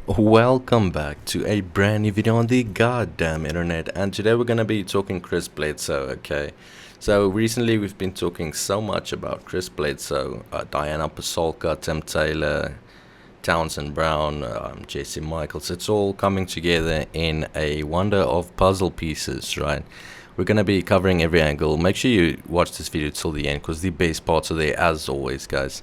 Welcome back to a brand new video on the goddamn internet, and today we're gonna be talking Chris Bledsoe, okay? So recently we've been talking so much about Chris Bledsoe, Diana Pasolka, Tim Taylor, Townsend Brown, Jesse Michaels. It's all coming together in a wonder of puzzle pieces, right? We're going to be covering every angle. Make sure you watch this video till the end because the best parts are there as always, guys.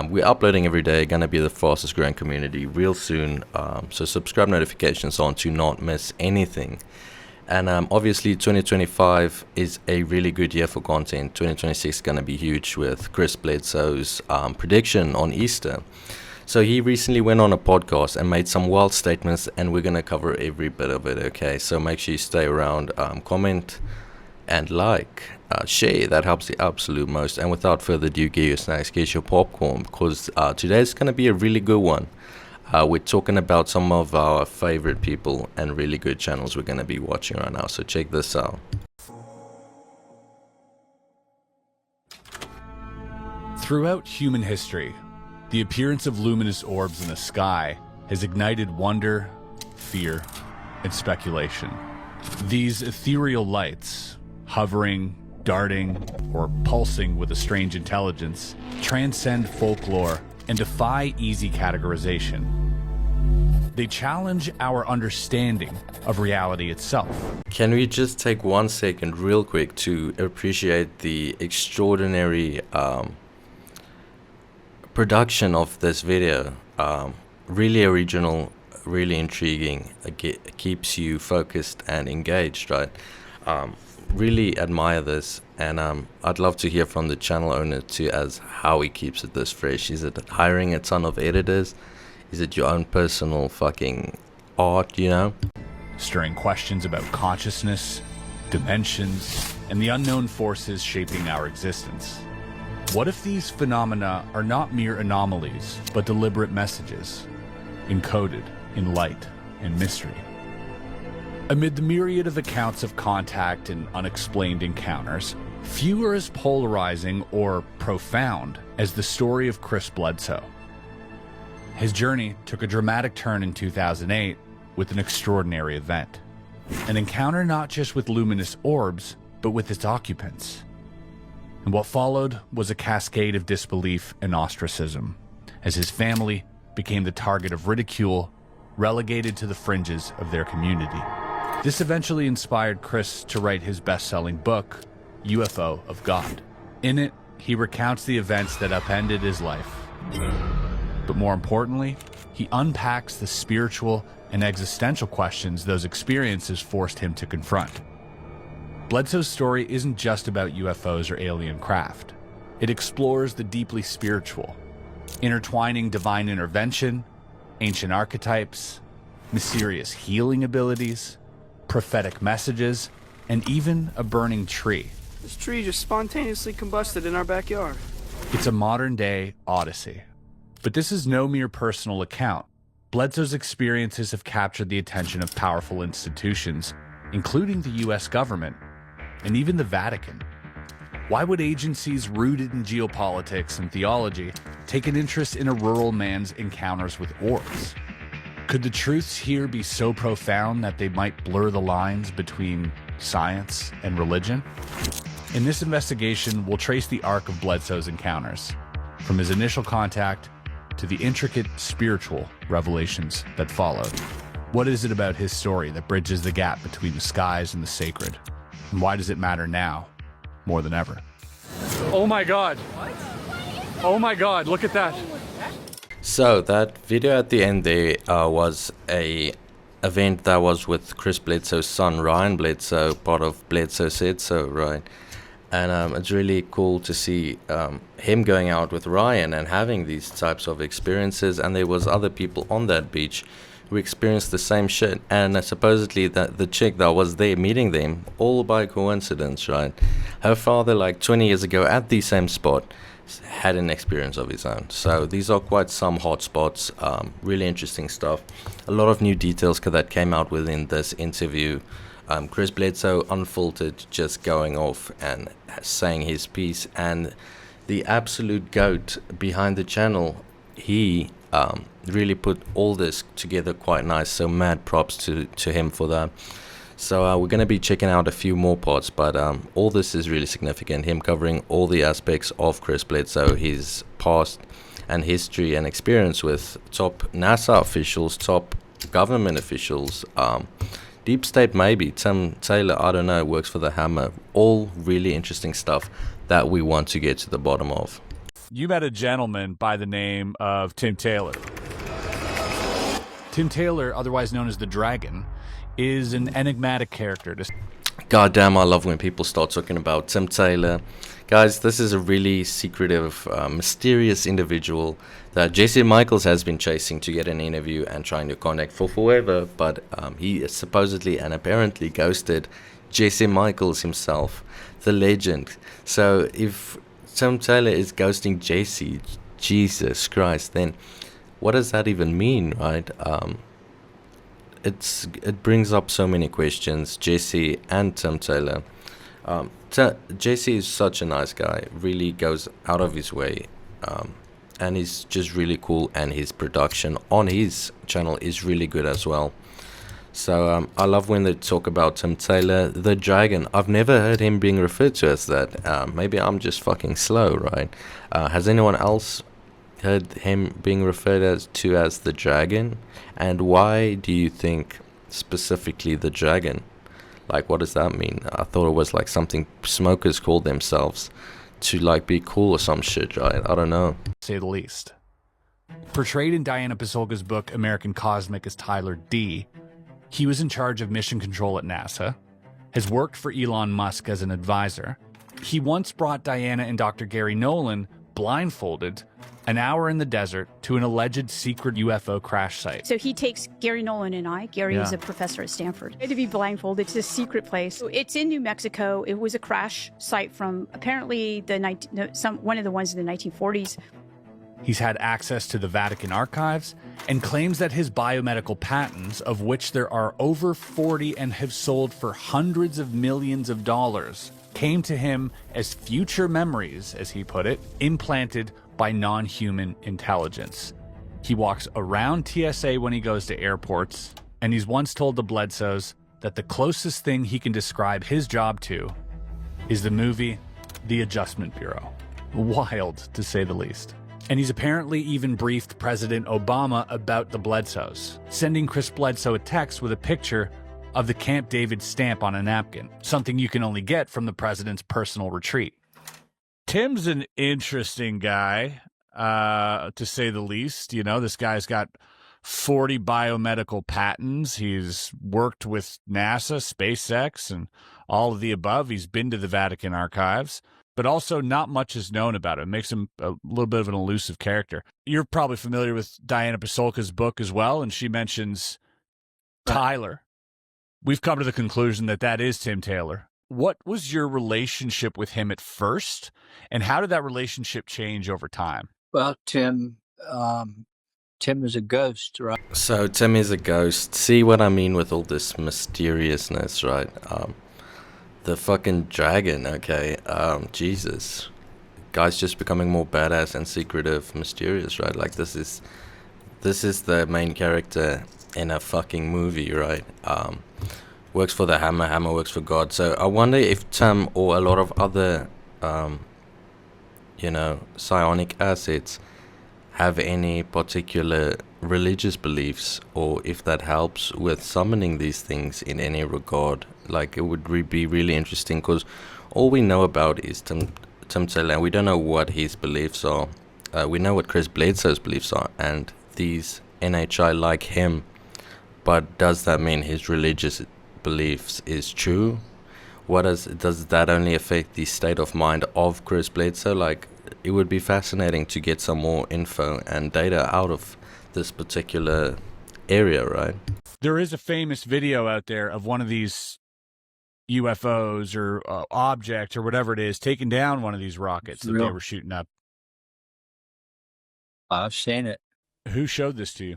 We're uploading every day, going to be the fastest growing community real soon. So subscribe, notifications on to not miss anything. And obviously 2025 is a really good year for content. 2026 is going to be huge with Chris Bledsoe's prediction on Easter. So he recently went on a podcast and made some wild statements, and we're going to cover every bit of it, okay? So make sure you stay around, comment and like, share. That helps the absolute most. And without further ado, get your snacks, get your popcorn, because today's going to be a really good one. We're talking about some of our favorite people and really good channels we're going to be watching right now. So check this out. Throughout human history, the appearance of luminous orbs in the sky has ignited wonder, fear, and speculation. These ethereal lights, hovering, darting, or pulsing with a strange intelligence, transcend folklore and defy easy categorization. They challenge our understanding of reality itself. Can we just take 1 second real quick to appreciate the extraordinary production of this video? Really original, really intriguing. It keeps you focused and engaged, right? Really admire this, and I'd love to hear from the channel owner too as how he keeps it this fresh. Is it hiring a ton of editors? Is it your own personal fucking art, you know? Stirring questions about consciousness, dimensions, and the unknown forces shaping our existence. What if these phenomena are not mere anomalies, but deliberate messages, encoded in light and mystery? Amid the myriad of accounts of contact and unexplained encounters, few are as polarizing or profound as the story of Chris Bledsoe. His journey took a dramatic turn in 2008 with an extraordinary event. An encounter not just with luminous orbs, but with its occupants. And what followed was a cascade of disbelief and ostracism, as his family became the target of ridicule, relegated to the fringes of their community. This eventually inspired Chris to write his best-selling book, UFO of God. In it, he recounts the events that upended his life. But more importantly, he unpacks the spiritual and existential questions those experiences forced him to confront. Bledsoe's story isn't just about UFOs or alien craft. It explores the deeply spiritual, intertwining divine intervention, ancient archetypes, mysterious healing abilities, prophetic messages, and even a burning tree. This tree just spontaneously combusted in our backyard. It's a modern-day odyssey. But this is no mere personal account. Bledsoe's experiences have captured the attention of powerful institutions, including the US government, and even the Vatican. Why would agencies rooted in geopolitics and theology take an interest in a rural man's encounters with orbs? Could the truths here be so profound that they might blur the lines between science and religion? In this investigation, we'll trace the arc of Bledsoe's encounters, from his initial contact to the intricate spiritual revelations that followed. What is it about his story that bridges the gap between the skies and the sacred? And why does it matter now more than ever? Oh my God. Oh my God, look at that. So that video at the end there was a event that was with Chris Bledsoe's son, Ryan Bledsoe, part of Bledsoe Said So, right? And it's really cool to see him going out with Ryan and having these types of experiences. And there was other people on that beach who experienced the same shit. And supposedly that the chick that was there meeting them, all by coincidence, right? Her father, like 20 years ago at the same spot, had an experience of his own. So these are quite some hot spots, really interesting stuff. A lot of new details that came out within this interview. Chris Bledsoe unfiltered, just going off and saying his piece, and the absolute goat behind the channel, he Really put all this together quite nice, so mad props to him for that. So we're going to be checking out a few more parts, but all this is really significant, him covering all the aspects of Chris Bledsoe, his past and history and experience with top NASA officials, top government officials, deep state maybe, Tim Taylor, I don't know, works for the Hammer. All really interesting stuff that we want to get to the bottom of. You met a gentleman by the name of Tim Taylor. Tim Taylor, otherwise known as the Dragon, is an enigmatic character. God damn, I love when people start talking about Tim Taylor. Guys, this is a really secretive, mysterious individual that Jesse Michaels has been chasing to get an interview and trying to contact for forever, but he is supposedly and apparently ghosted Jesse Michaels himself, the legend. So if Tim Taylor is ghosting Jesse, Jesus Christ, then what does that even mean, right? It brings up so many questions, Jesse and Tim Taylor. Jesse is such a nice guy, really goes out of his way, and he's just really cool, and his production on his channel is really good as well. So I love when they talk about Tim Taylor, the Dragon. I've never heard him being referred to as that. Maybe I'm just fucking slow, right? Has anyone else heard him being referred to as the Dragon? And why do you think specifically the Dragon? Like, what does that mean? I thought it was like something smokers called themselves to like be cool or some shit, right? I don't know. Say the least. Portrayed in Diana Pasulka's book American Cosmic as Tyler D., he was in charge of mission control at NASA, has worked for Elon Musk as an advisor. He once brought Diana and Dr. Gary Nolan blindfolded an hour in the desert to an alleged secret UFO crash site. So he takes Gary Nolan and I. Gary is a professor at Stanford. To be blindfolded to a secret place. It's in New Mexico. It was a crash site from apparently one of the ones in the 1940s. He's had access to the Vatican archives and claims that his biomedical patents, of which there are over 40 and have sold for hundreds of millions of dollars, came to him as future memories, as he put it, implanted by non-human intelligence. He walks around TSA when he goes to airports, and he's once told the Bledsoes that the closest thing he can describe his job to is the movie The Adjustment Bureau. Wild, to say the least. And he's apparently even briefed President Obama about the Bledsoes, sending Chris Bledsoe a text with a picture of the Camp David stamp on a napkin, something you can only get from the president's personal retreat. Tim's an interesting guy, to say the least. You know, this guy's got 40 biomedical patents. He's worked with NASA, SpaceX, and all of the above. He's been to the Vatican archives, but also not much is known about him. It makes him a little bit of an elusive character. You're probably familiar with Diana Pasulka's book as well, and she mentions Tyler. We've come to the conclusion that that is Tim Taylor. What was your relationship with him at first, and how did that relationship change over time? Well, Tim is a ghost, right? So Tim is a ghost. See what I mean with all this mysteriousness, right? The fucking Dragon, okay? Jesus. Guy's just becoming more badass and secretive, mysterious, right? Like this is the main character in a fucking movie, right? Works for the Hammer works for God. So I wonder if Tim or a lot of other psionic assets have any particular religious beliefs, or if that helps with summoning these things in any regard. Like, it would be really interesting, because all we know about is Tim Taylor, and we don't know what his beliefs are. We know what Chris Bledsoe's beliefs are, and these NHI like him, but does that mean his religious beliefs is true? What does that only affect the state of mind of Chris Bledsoe? Like, it would be fascinating to get some more info and data out of this particular area, right? There is a famous video out there of one of these UFOs or object or whatever it is taking down one of these rockets that they were shooting up. I've seen it. Who showed this to you?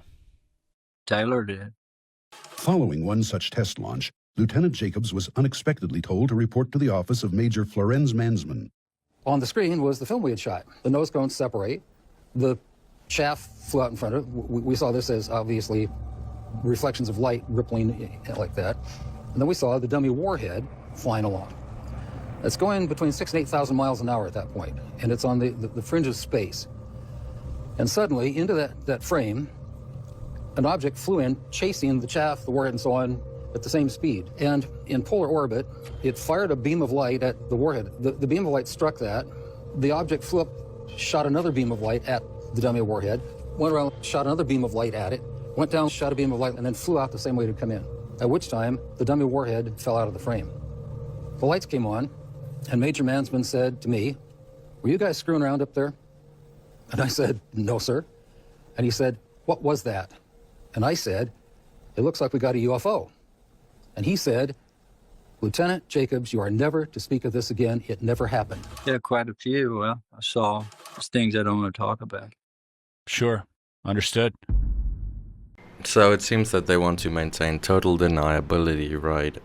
Taylor did. Following one such test launch, Lieutenant Jacobs was unexpectedly told to report to the office of Major Florenz Mansman. On the screen was the film we had shot. The nose cones separate. The chaff flew out in front of it. We saw this as obviously reflections of light rippling like that. And then we saw the dummy warhead flying along. It's going between 6,000 and 8,000 miles an hour at that point, and it's on the fringe of space. And suddenly, into that frame, an object flew in, chasing the chaff, the warhead, and so on, at the same speed. And in polar orbit, it fired a beam of light at the warhead. The beam of light struck that. The object flew up, shot another beam of light at the dummy warhead, went around, shot another beam of light at it, went down, shot a beam of light, and then flew out the same way to come in. At which time, the dummy warhead fell out of the frame. The lights came on, and Major Mansman said to me, "Were you guys screwing around up there?" And I said, "No, sir." And he said, "What was that?" And I said, "It looks like we got a UFO." And he said, "Lieutenant Jacobs, you are never to speak of this again. It never happened." Yeah, quite a few. Well, I saw things I don't want to talk about. Sure. Understood. So it seems that they want to maintain total deniability, right?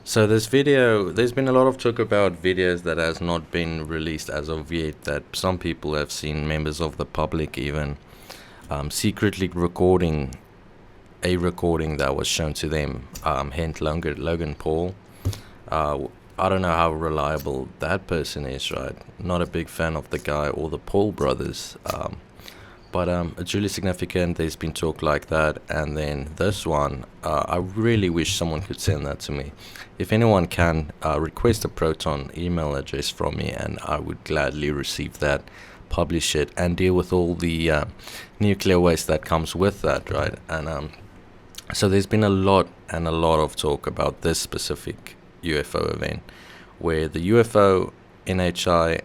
So this video, there's been a lot of talk about videos that has not been released as of yet, that some people have seen, members of the public even, secretly recording a recording that was shown to them, hence Logan Paul. I don't know how reliable that person is, right? Not a big fan of the guy or the Paul brothers, but it's really significant. There's been talk like that, and then this one, I really wish someone could send that to me. If anyone can, request a Proton email address from me, and I would gladly receive that, publish it, and deal with all the nuclear waste that comes with that, right? And so there's been a lot of talk about this specific UFO event, where the UFO NHI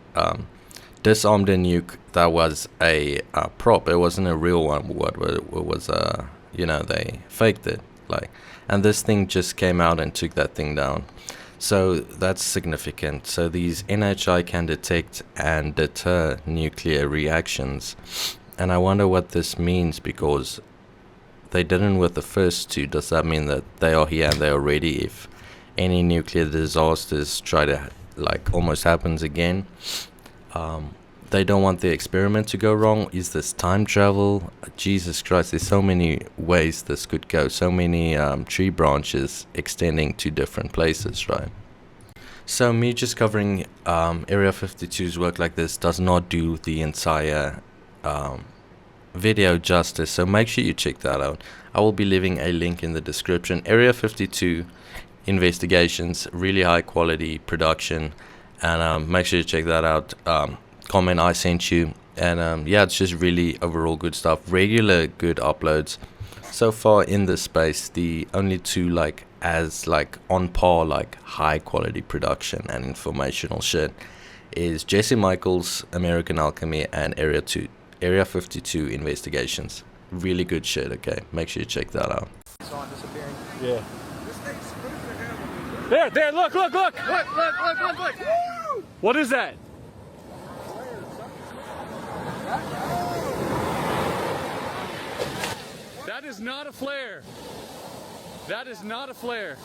disarmed a nuke that was a prop. It wasn't a real one. It was they faked it, like, and this thing just came out and took that thing down. So that's significant. So these NHI can detect and deter nuclear reactions, and I wonder what this means, because they didn't with the first two. Does that mean that they are here and they are ready if any nuclear disasters try to, like, almost happens again? They don't want the experiment to go wrong. Is this time travel? Jesus Christ, there's so many ways this could go, so many tree branches extending to different places, right? So me just covering Area 52's work like this does not do the entire video justice, so make sure you check that out. I will be leaving a link in the description. Area 52 investigations, really high quality production, and make sure you check that out. Comment I sent you, and yeah, it's just really overall good stuff. Regular good uploads so far in this space. The only two on par, like high quality production and informational shit, is Jesse Michaels' American Alchemy and Area 52 investigations. Really good shit. Okay, make sure you check that out. Yeah. There, look. Look. What is that? That is not a flare. That is not a flare.